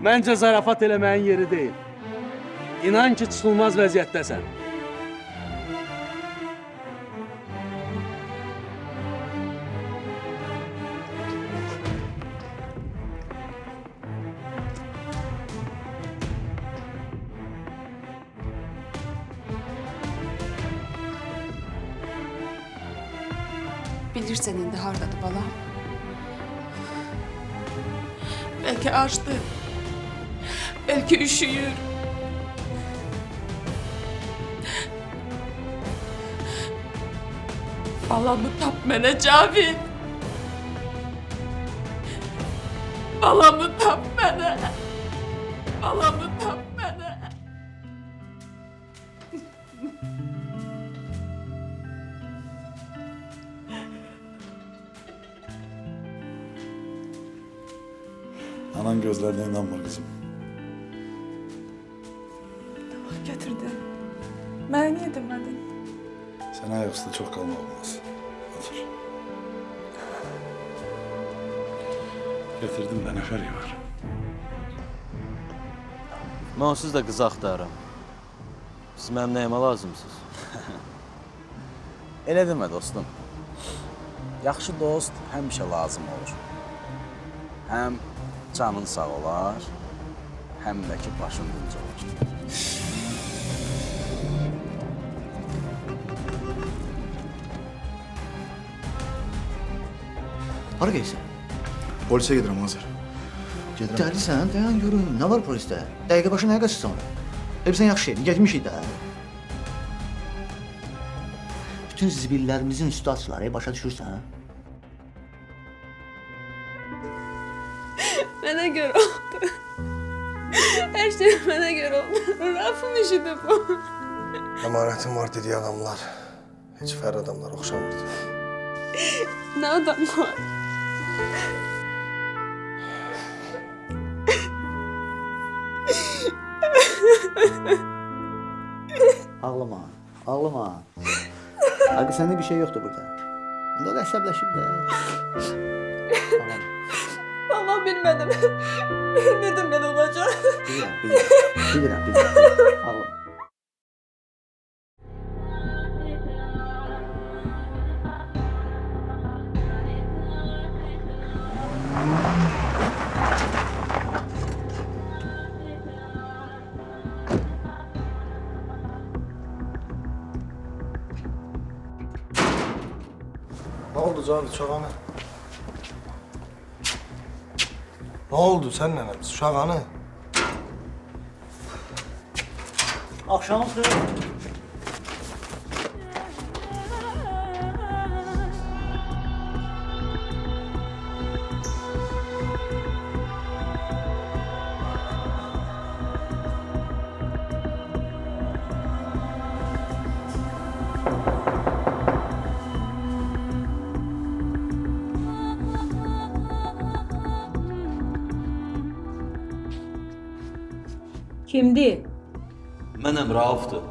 Məncə zarafat eləməyin yeri deyil. İnan ki, çıxılmaz vəziyyətdəsən. Bilirsən indi hardadır balam? Belki açdı. Belki üşüyür. Balamı tap mənə Cavid. Balamı tap mənə. Balamı tap mənə. Anan gözlerine inanma kızım. Getirdi. Mənə niyə demədin? Sen ayaküstü çok kalma olmaz. Otur. Getirdim de nefer var. Mən onsuz da qız axtarıram. Siz mənim nəyimə lazımsınız? Elə demə dostum. Yaxşı dost həmişə lazım olur. Həm canın sağ olar, həm də ki başın dinc olur. Hara gelsin? Polise giderim hazır. Dəlisən, dayan görüm. Nə var polisdə? Dəqiqə başı nə qaçırsan? Bilsən yaxşı şeydir, getmişik də. Bütün zibillərimizin üstü açılar, başa düşürsən? Mənə görə oldu. Her şey mənə görə oldu. Rafım işidir bu. Emanetim var dediği adamlar hiç fer adamlar oxşamırdı. Ne adam var? Ağlama, ağlama. Hakkı sende bir şey yoktu burada. Bunda da hesaplaşıp da. Ağlama. Vallahi bilmedim. Bilmedim ben olacak. Bilirəm. Ağlama. Ne oldu Cavid uşağına? Ne oldu sen nenemiz uşağına? Akşamın xeyir. Kimdi? Mənəm Raufdur.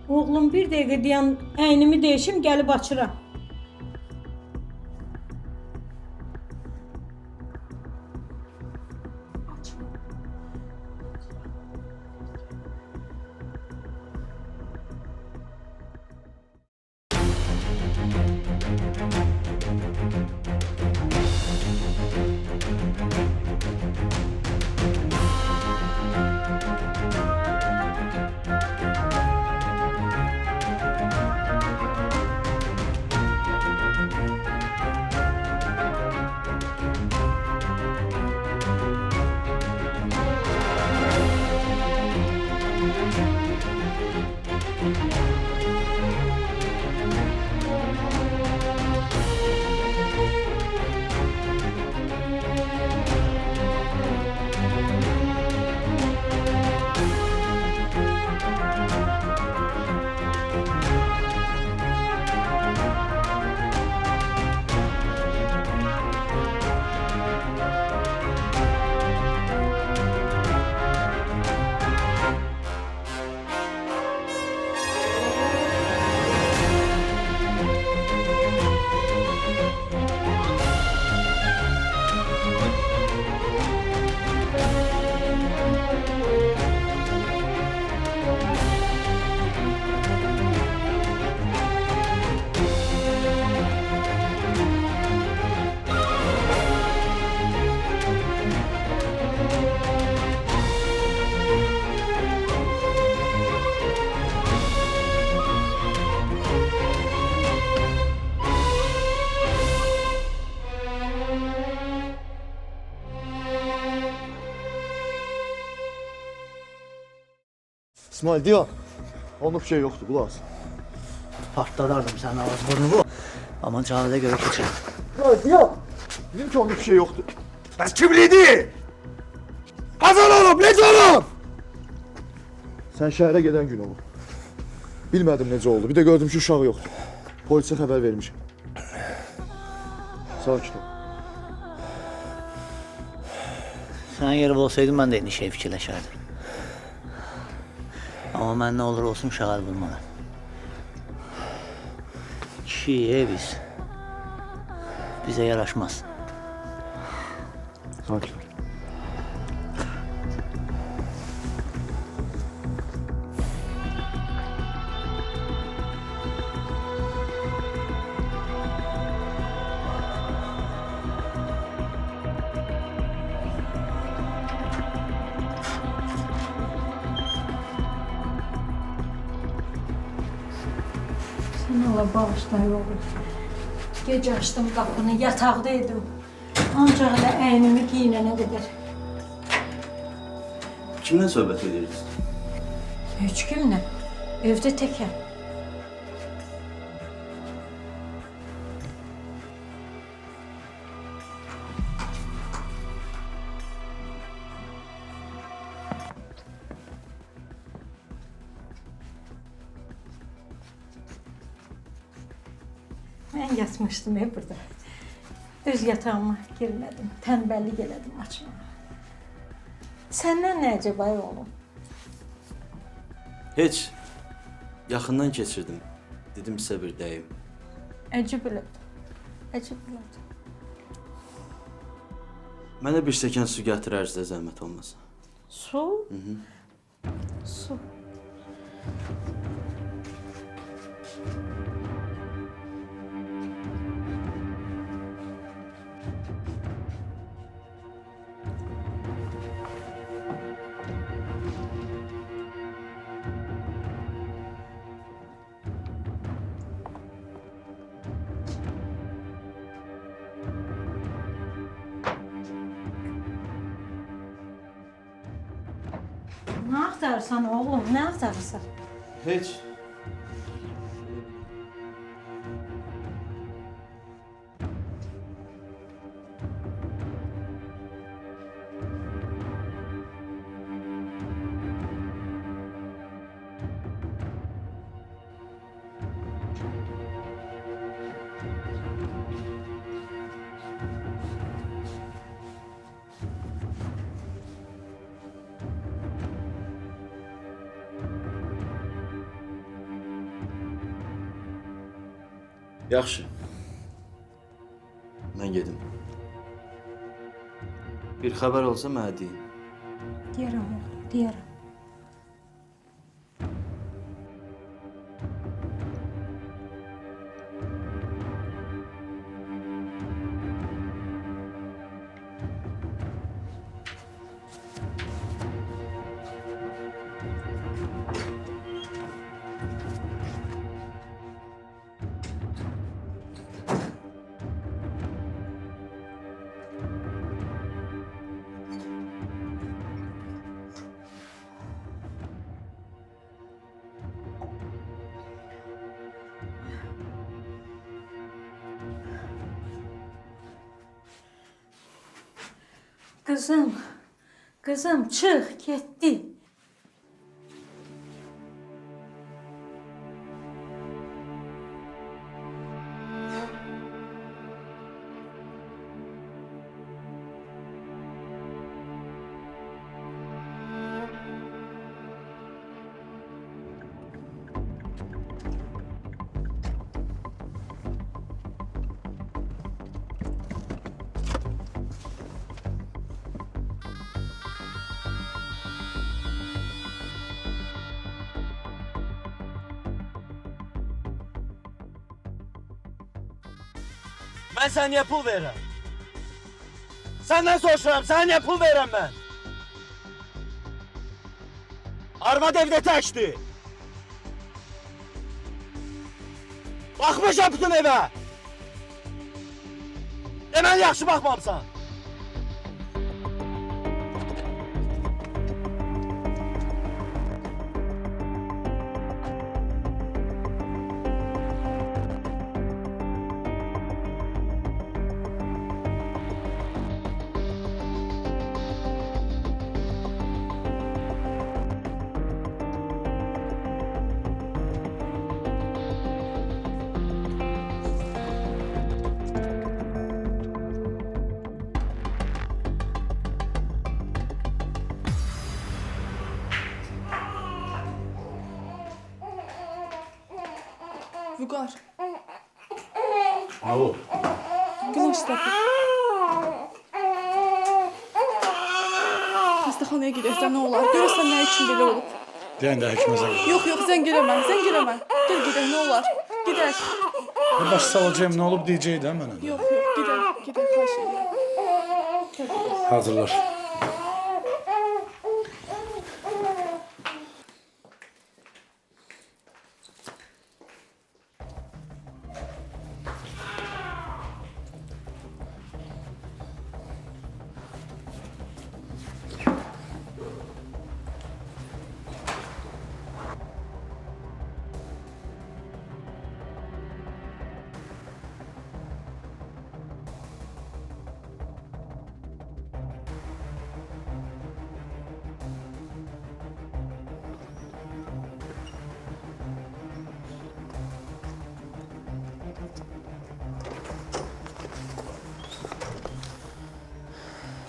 Oğlum bir dəqiqə dayan, əynimi dəyişim, gəlib açıram. İsmail diyor. Onda bir şey yoktu, qulaq as. Partladardım sənin ağız burnunu. Amma cənazə görə keçir. İsmail diyor. Dedim ki onda bir şey yoktu. Bəs kimliydi? Qazan olub, necə olub? Sən şəhərə gedən gün olub. Bilmədim necə oldu. Bir də gördüm ki, uşağı yoxdur. Polisə xəbər vermişəm. Sakit ol. Sənin yerim olsaydım mən də eyni şey fikirləşərdim. Amma mən nə olur olsun uşağı əl vurmadan. Kişiyə biz. Bizə yaraşmaz. Sakin ol. Sən Allah bağışla yolu. Gecə açdım qapını, yataqdaydım. Ancaq elə əynimi giyinənə qədər. Kimlə söhbət edirdiniz? Heç kimlə. Evdə təkəm. Mən yatmışdım burada. Öz yatağıma girmədim. Tənbəllik elədim açmağa. Səndən nə əcəb ay oğlum? Heç. Yaxından keçirdim. Dedim sizə bir deyim. Əcəb elədim. Əcəb elədim. Mənə bir stəkan su gətirərsiniz, zəhmət olmasa. Su? Su. Nə axtarırsan oğlum? Nə axtarırsan? Heç. Yaxşı. Mən gedim. Bir xəbər olsa mənə deyin. Deyərəm oğlum, deyərəm. Kızım çık, gitti. Mən sənə niyə pul verirəm? Səndən soruşuram, sənə niyə pul verirəm mən? Arvad evdə təkdir. Baxmışam bütün evə. Deməli yaxşı baxmamısan. Vüqar, Ne oldu? günah istədi. Xəstəxanaya gedəksə nə olar? Görəsən nə üçün belə olub? Deyən də həkimə zəng. Yox, zəng eləmə. Gəl gedək, nə olar? Gedək. Baş salacağım, nə olub deyəcək də mənə. Yox, gedək, xahiş edirəm. Hazırlar.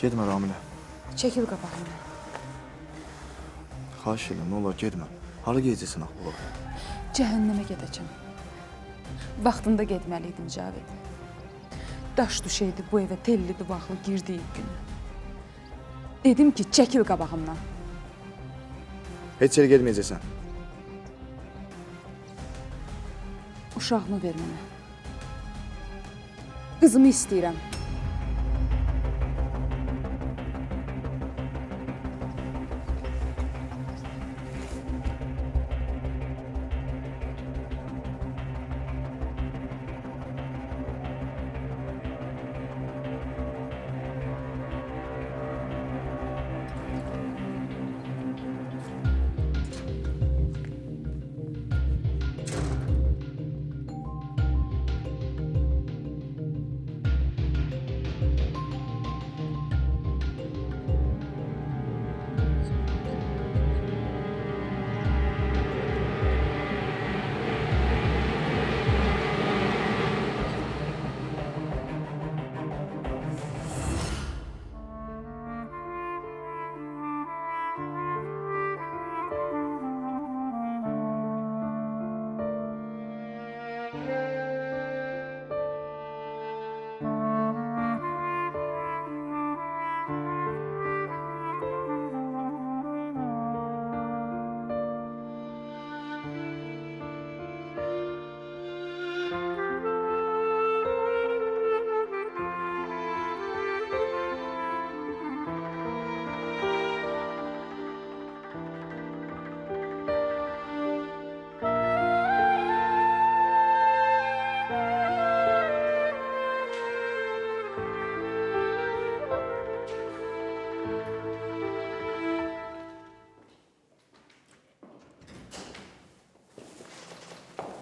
Getmə Ramilə. Çəkil qabağımdan. Xahiş edirəm, nə olar getmə. Hara gedəcəksən axı ola? Cəhənnəmə gedəcəm. Vaxtında getməliydim Cavid. Daş düşəydi bu evə telli duvaqlı girdiyi günü. Dedim ki, çəkil qabağımdan. Heç yerə getməyəcəksən. Uşağımı ver mənə. Qızımı istəyirəm.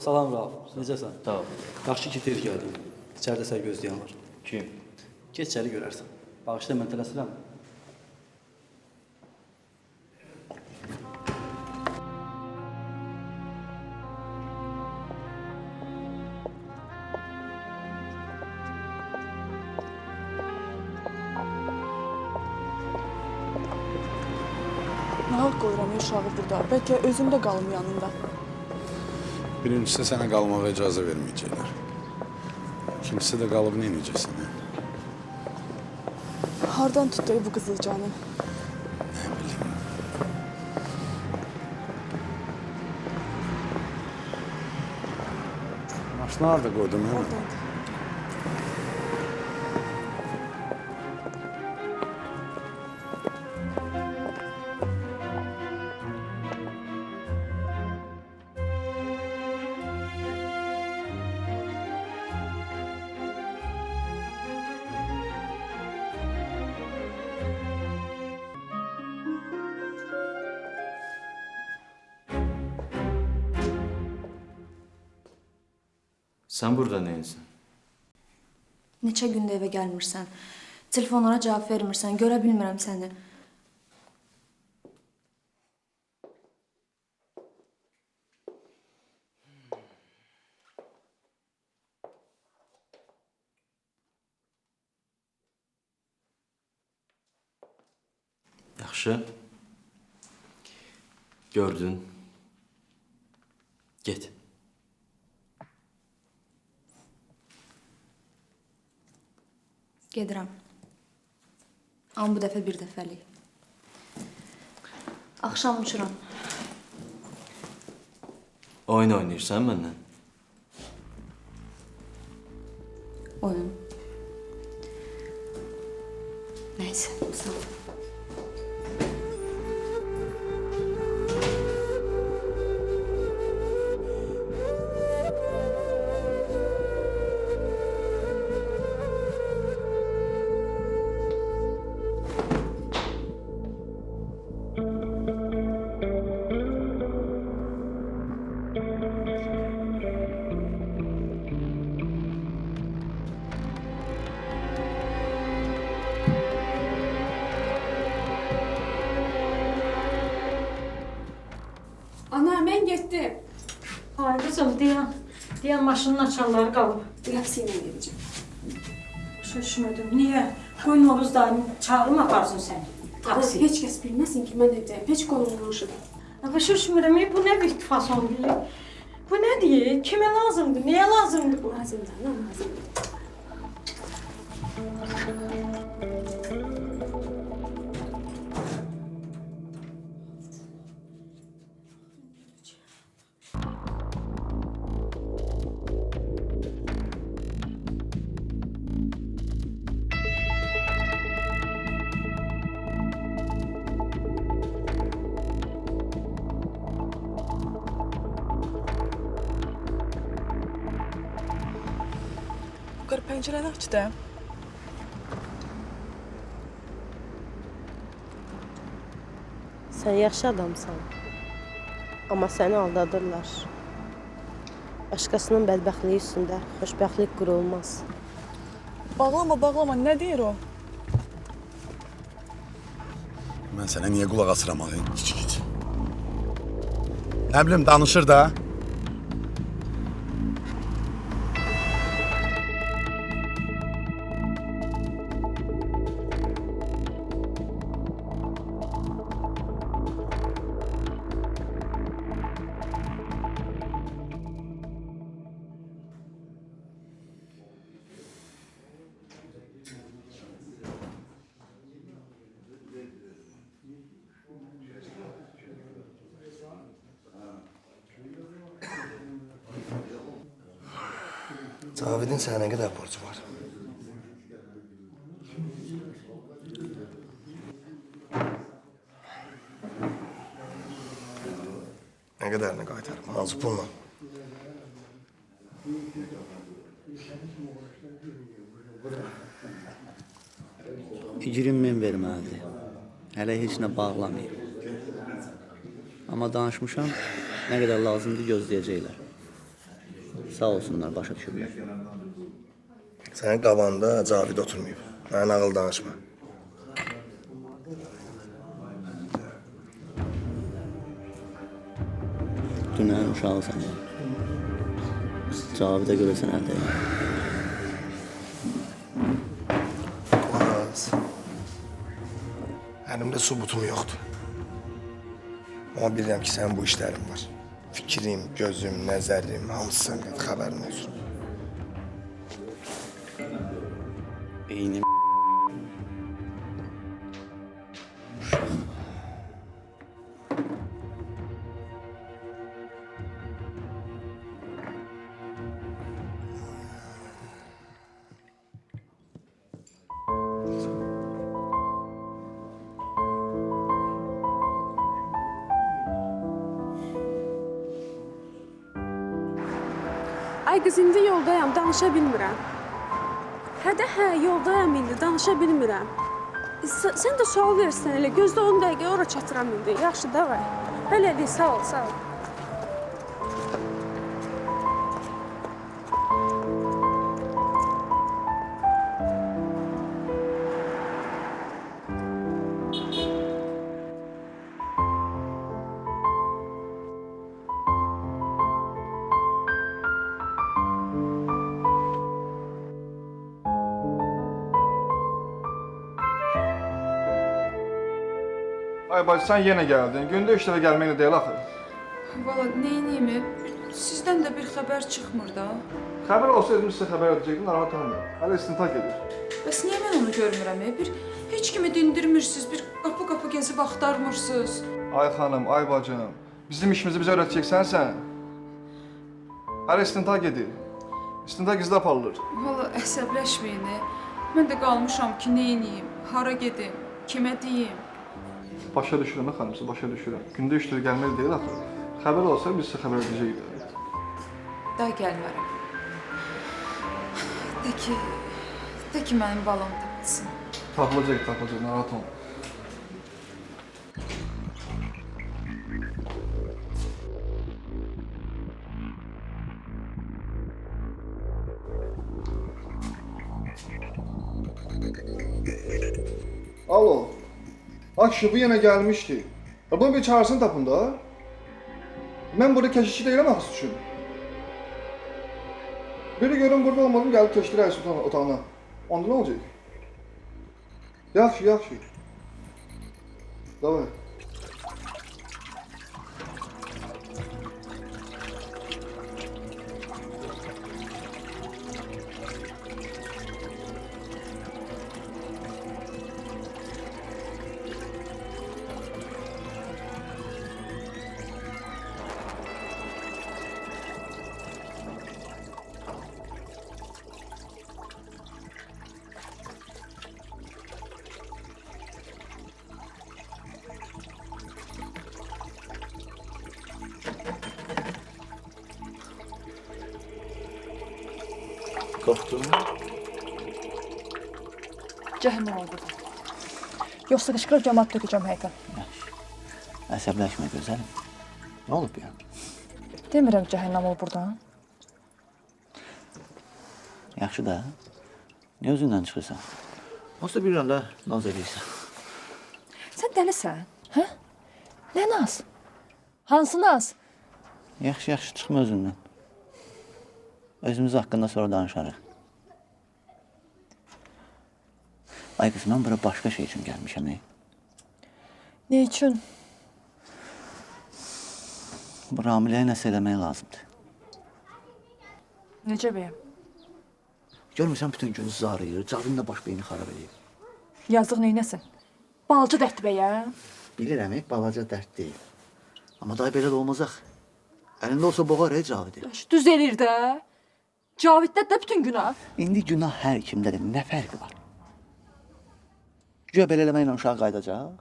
Salam Rauf, necəsən? Sağ ol. Yaxşı ki, tez gəldin. İçəridə sən gözləyən var. Kim? Geç içəri görərsən. Bağışla, mən tələsirəm. Nə hal qoyuram uşağı burada? Bəlkə özüm də qalım yanında. Birincisi sənə qalmağa icazə verməyəcəklər. İkincisi də qalıb neynəyəcəksən? Hardan tutdu bu qızılcanı? Nə bilim. Maşını harada qoydun hemen? Oradandır. Sən burada neyinsən? Neçə gündə evə gəlmirsən, telefonlara cavab vermirsən, görə bilmirəm səni. Yaxşı. Gördün. Get. Gedirəm. Amma bu dəfə bir dəfəlik. Axşam uçuram. Oyun oynayırsan məndən? Oyun. Nəysə, sağ ol. Ana, mən getdim. Ay qızım, deyən maşının açarları qalıb. Taksi ilə gedəcəm. Şaşmadım. Niyə? Qoy Novruz dayını çağırım aparsın səni. Taksi. Heç kəs bilməsin ki, mən evdəyim. Heç qoyulmuşum. Ama şaşmıram. Bu nə bir fasondur? Bu nədir? Kimə lazımdır? Niyə lazımdır bu? Lazımdır, ana, lazımdır. Yukarı pencereni aç da. Sen yaxşı adamsan. Amma səni aldadırlar. Başqasının bədbəxtliyi üstündə xoşbəxtlik qurulmaz. Bağlama, nə deyir o? Mən sənə niyə qulaq asıram ağay? Git. Nə bilim, danışır da. Cavidin sənə nə qədər borcu var? Nə qədərini qaytarım? Hansı pulla? 20.000 verməlidir. Hələ heç nə bağlamayıb. Amma danışmışam, nə qədər lazımdır gözləyəcəklər. Sağ olsunlar, başa düşüblər. Sənin qabanda Cavid oturmayıb. Mənə nağıl danışma. Dünən uşağısan. Cavidə görəsən ərdəyim. Olmaz. Əlimdə subutum yoxdur. Amma bilirəm ki, sənin bu işlərin var. Fikrim, gözüm, nəzərim, hamısı səndən xəbərin olsun. Beynim Ay qız, indi yoldayam, danışa bilmirəm. Hə, yoldayam indi, danışa bilmirəm. Sən də sual verirsən elə, gözlə 10 dəqiqə ora çatıram indi. Yaxşı, davay. Hələ deyil, sağ ol. Ay bacı, sən yenə gəldin. Gündə 3 dəfə gəlməklə deyil axı. Valla, neyniyim? Sizdən də bir xəbər çıxmır da. Xəbər olsa özümüz sizə xəbər edəcəkdim, narahat olmayın. Hələ istintaq edir. Bəs niyə mən onu görmürəm? Bir heç kimi dindirmirsiniz, bir qapı-qapı gezib axtarmırsınız. Ay xanım, ay bacım, bizim işimizi bizə öyrətəcəksən sən. Hələ istintaq edir. İstintaq gizli aparılır. Valla əsəbləşməyin. Mən də qalmışam ki, nə edeyim, hara gedim, kimə deyim. Başa düşürəm, xanım, siz başa düşürəm. Gündə 3 tür gəlməli deyil axı. Xəbər olsa biz sizə xəbər edəcəyik. Da gəlmərəm. De ki mənim balam tapılsın. Tapılacaq, narahat olma. Alo. Akşı bu yenə gəlmişdi. Bunun bir çağrısını tapın da. Mən burada keşişçi deyiləm axı üçün. Biri görün burada olmadım, gəlib keçdi rəis otağına. Onda nə olacaq? Yaxşı. Davay. Qorxdun? Cəhənnəm oldu. Yoxsa qışqırıb cəmat tökəcəm həqiqət. Əsəbləşmə gözəlim. Nə olub ya? Demirəm cəhənnəm ol buradan. Yaxşı da. Niyə özündən çıxırsan? Olsa bir anda naz edirsən. Sən dəlisən, hə? Nə naz? Hansı naz? Yaxşı, çıxma özündən. Özümüz haqqında sonra danışarıq. Ay qız, mən bura başqa şey üçün gəlmişəm. Nə üçün? Bu Ramiləyə nəsə eləmək lazımdır. Necə bəyəm? Görmürsən bütün gün zarıyır, Cavin də baş beyni xarab edir. Yazıq neynəsin? Balcı dərtdir bəyəm. Bilirəm, balaca dərd deyil. Amma day belə də olmazaq. Əlində olsa boğar, Cavidi. Düz eləyir də. Caviddə də bütün günah. İndi günah hər kimdədir, nə fərqi var? Güya belə eləməklə uşaq qaydacaq.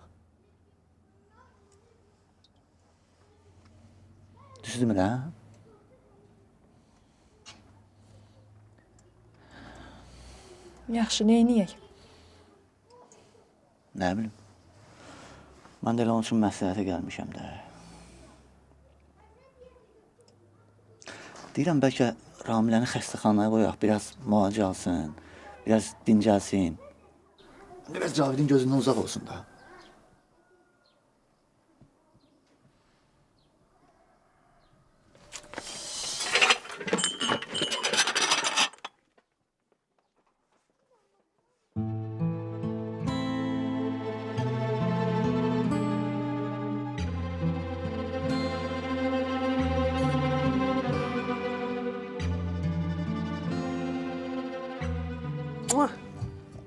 Düzdürmü də? Yaxşı, neyniyək? Nə bilim. Mən də elə onun üçün məsləhətə gəlmişəm də. Deyirəm, bəlkə Ramiləni xəstəxanaya qoyaq, biraz müalicə alsın, biraz dincəlsin. Biraz Cavidin gözündən uzaq olsun da.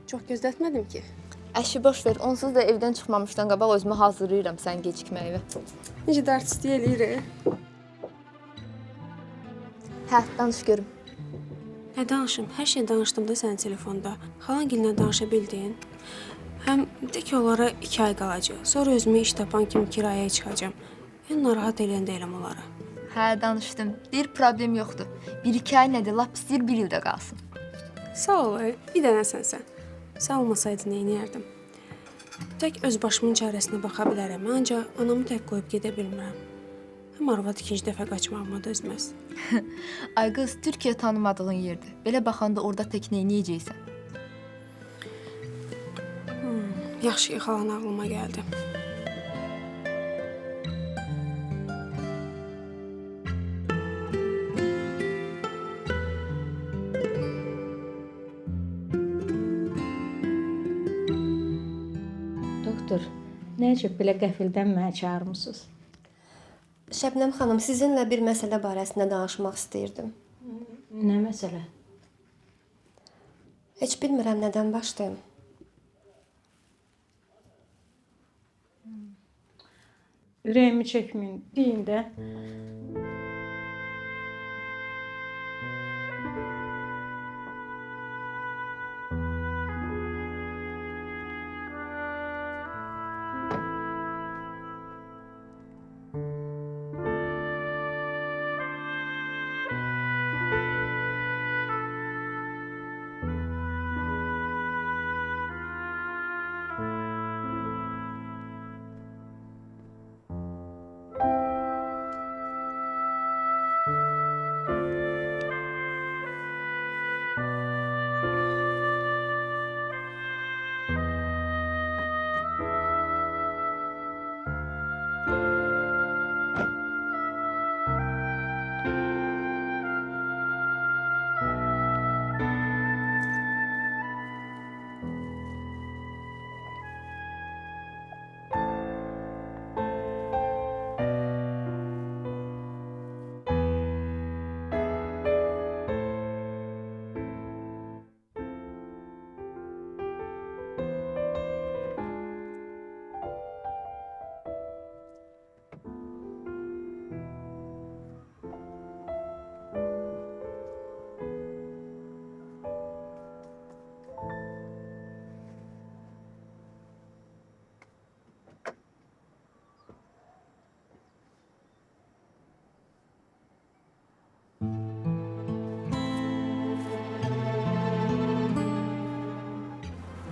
Çox gözlətmədim ki. Əşi, boş ver, onsuz da evdən çıxmamışdan qabaq özümü hazırlayıram sən gecikməyivə. Necə dərd istəyə eləyirik? Hə, danış görüm. Nə danışım? Hər şey danışdım da sənin telefonda. Xalangilinlə danışa bildin. Həm de ki, onlara 2 ay qalacaq. Sonra özümü iş tapan kimi kirayəyə çıxacam. Yəni, narahat eləyən deyiləm onlara. Hə, danışdım. Deyir, problem yoxdur. 1-2 ay nədir, lap istəyir 1 ildə qalsın. Sağ ol, bir dənəsən sən. Sən olmasaydın, neyniyərdim? Tək öz başımın çarəsinə baxa bilərəm, ancaq anamı tək qoyub gedə bilmirəm. Həm arvad 2-ci dəfə qaçmağıma dözməz. Ay qız, Türkiyə tanımadığın yerdir. Belə baxanda orada tək neyniyəcəksən? Yaxşı ki, xalan ağlıma gəldi. Doktor, nə üçün belə qəfildən mənə çağırmısınız? Şəbnəm xanım, sizinlə bir məsələ barəsində danışmaq istəyirdim. Nə məsələ? Heç bilmirəm nədən başlayım. Ürəyimi çəkməyin, deyin də.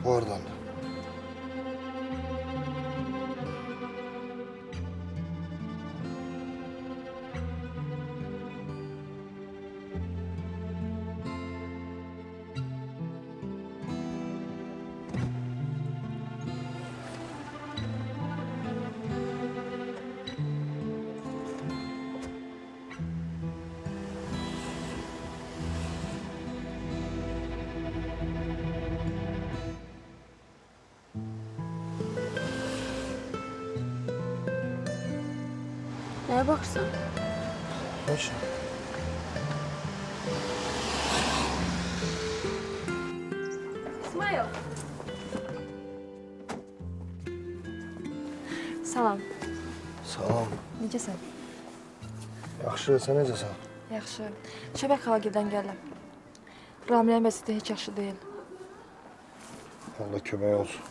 Oradan. Nəyə baxırsan? Heç. İsmail. Salam. Salam. Necəsən? Yaxşı, sən necəsən? Yaxşı. Şəbək xalaqirdən gələm. Ramilənin vəziyyəti heç yaxşı deyil. Allah kömək olsun.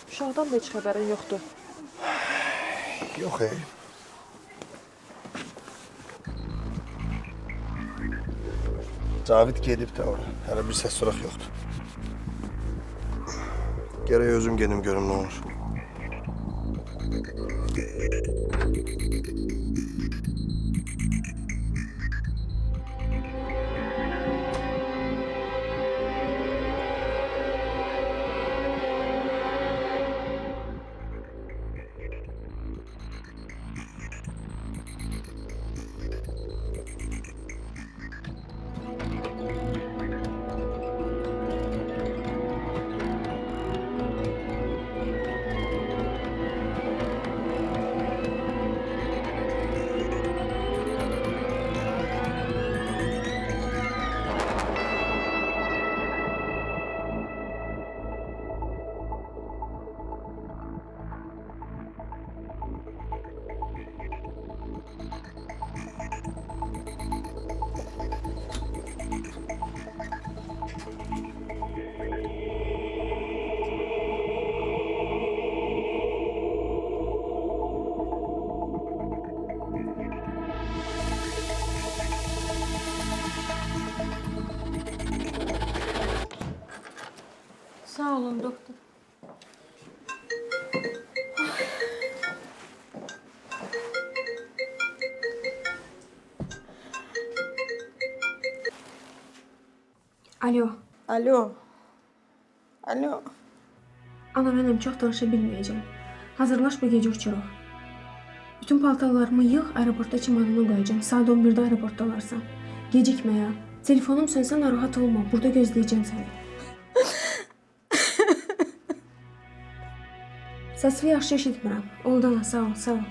Uşaqdan da heç xəbərin yoxdur. Yox, Cavid gedib də ora. Hələ bir səs soraq yoxdur. Gərək özüm gedim görüm nə olur. Sağ olun doktor. Alo. Alo. Alo. Ana, mənəm, çox danışa bilməyəcəm. Hazırlaş bu gecə uçuruq. Bütün paltarlarımı yığ, aeroportda çimanına qoyacağım. Saat 11-də aeroportda olarsan. Gecikmə ya. Telefonum sönsə narahat olma. Burada gözləyəcəm səni. Səsini yaxşı eşitmirəm. Oldu ana, sağ ol, sağ ol.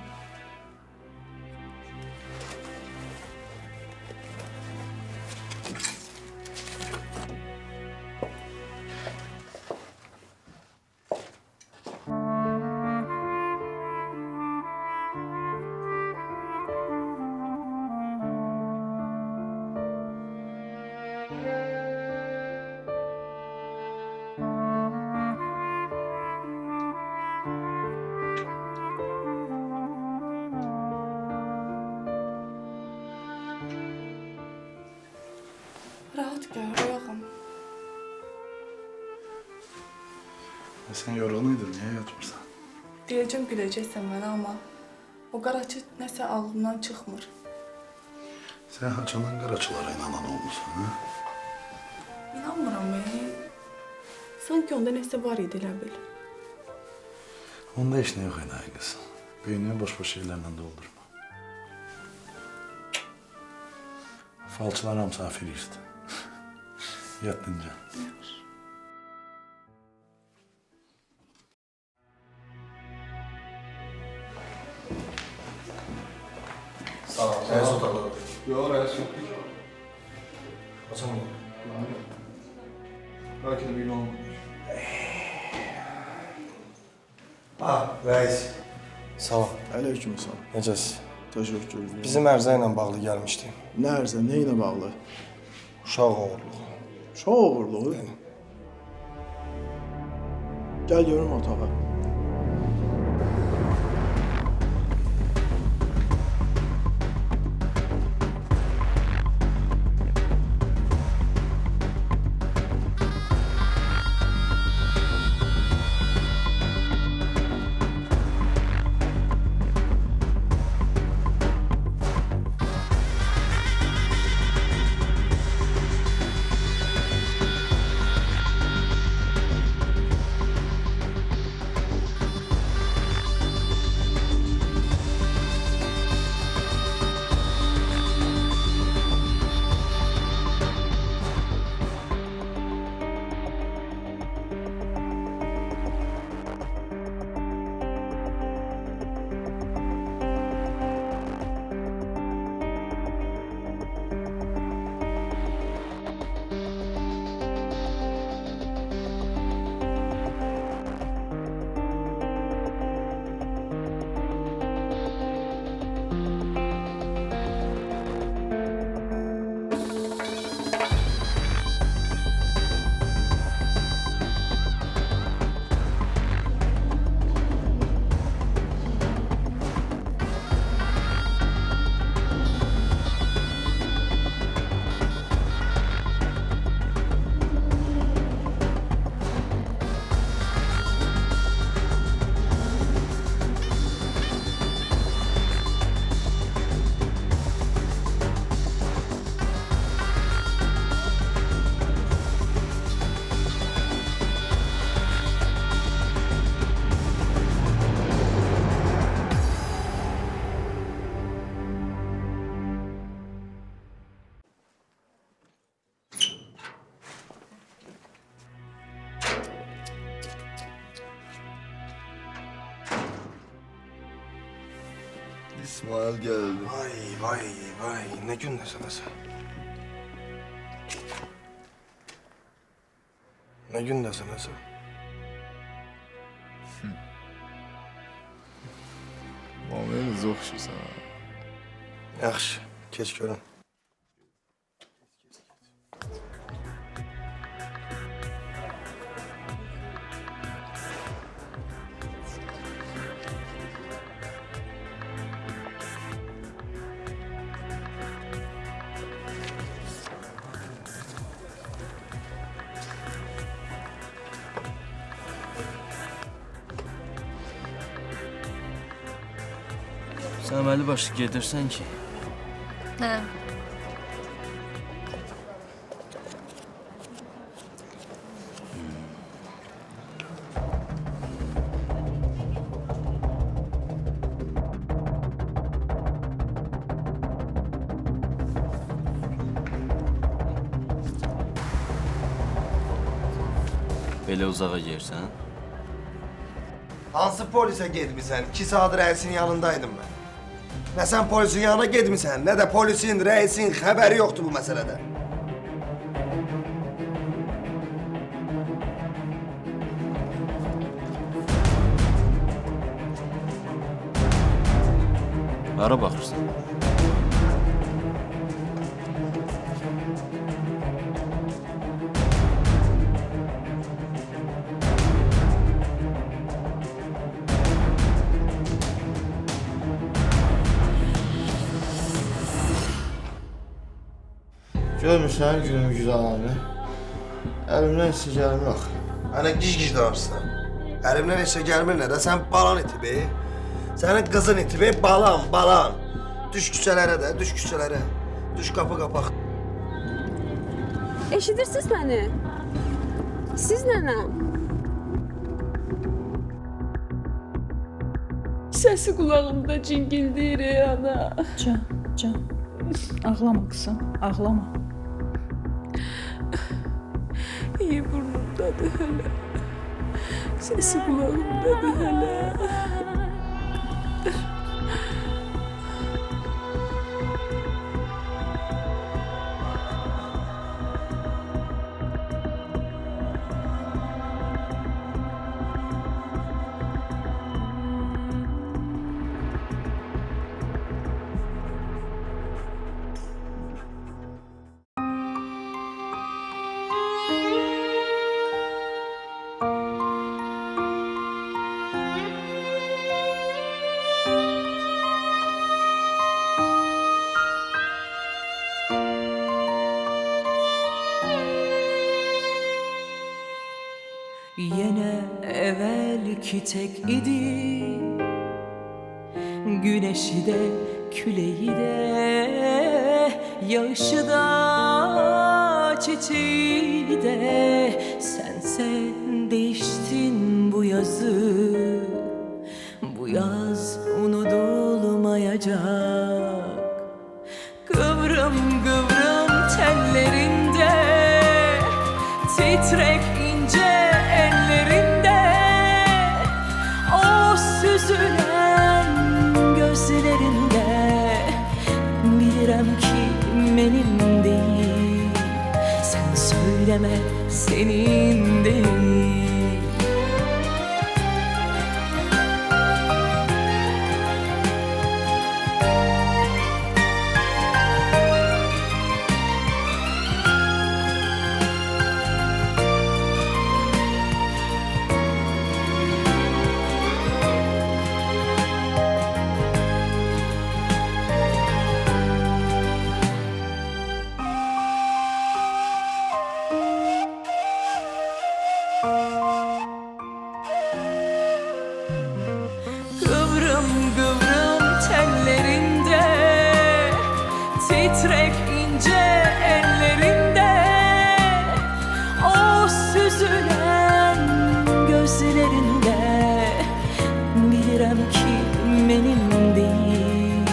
Rahat gör, yoxum. Sen yoruluydun, niye yatmırsan? Deyəcəm güləcəksən mənə, amma o qaraçı nəsə ağlımdan çıxmır. Sen haçanan qaraçılara inanan olmuşsun, ha? İnanmıram, sanki onda nəsə var idi, elə bil. Onda heç nə yox idi, ay qız. Beynini boş-boş şeylərlə doldurma. Falçılar hamısı afirist. Yat dincə. Sağ ol. Rəis otaqda. Yox, rəis yox. Açam onu. Bəlkə də bir olmamış. Rəis. Salam. Əleyküm salam. Necəsiz? Təşəkkür ederim. Bizim ərzə ilə bağlı gəlmişdi. Nə ərzə, nə ilə bağlı? Uşaq oğurluğu. Uşaq oğurluğu? Gəl görüm otağa. İsmail geldi. Vay, ne gün desene. Ne gün desene. Muameleniz oxşusa. Yaxşı, keç görün. Sən əməli başlı gedirsən ki. Hə. Belə uzağa yersən? Hansı polisə getmisən? 2 saat rəisin yanındaydım mən. Nə sən polisin yanına getmisən, nə də polisin, rəisin xəbəri yoxdur bu məsələdə. Hara baxırsan? Görmürsən günümü güzaranı? Əlimdən heç gəlmir axı. Mənə gic-gic danışsan. Əlimdən heç gəlmir nə də, sən balan iti be. Sənin qızın iti be, balan, balan. Düş küçələrə də, düş küçələrə. Düş qapı qapaq. Eşidirsiniz məni? Siz nənəm? Səsi qulağımda cingildiyir ana. Can, ağlama qızım, ağlama. İyi burnumdadır hələ. Səsi qulağımdadır hələ. Yine evvelki tek idi, güneşi de küleyi de, yağışı da çiçeği de. Sen değiştin bu yazı, bu yaz unutulmayacak. Kıvrım kıvrım tellerinde, titrek ince ellerinde, o süzülen gözlerinde. Bilirəm ki benim değil, sen söyleme senin değil. Kıvrım kıvrım tellerinde, titrek ince ellerinde, o süzülen gözlerinde. Bilirəm ki benim değil,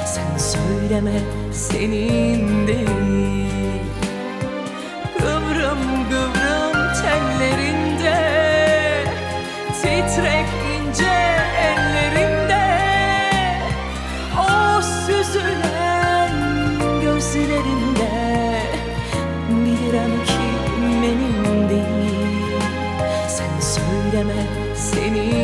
sen söyleme senin değil. Kıvrım kıvrım tellerinde, titrek ince ellerinde, o süzülen gözlerinde. Bilirəm ki benim değil, sen söyleme senin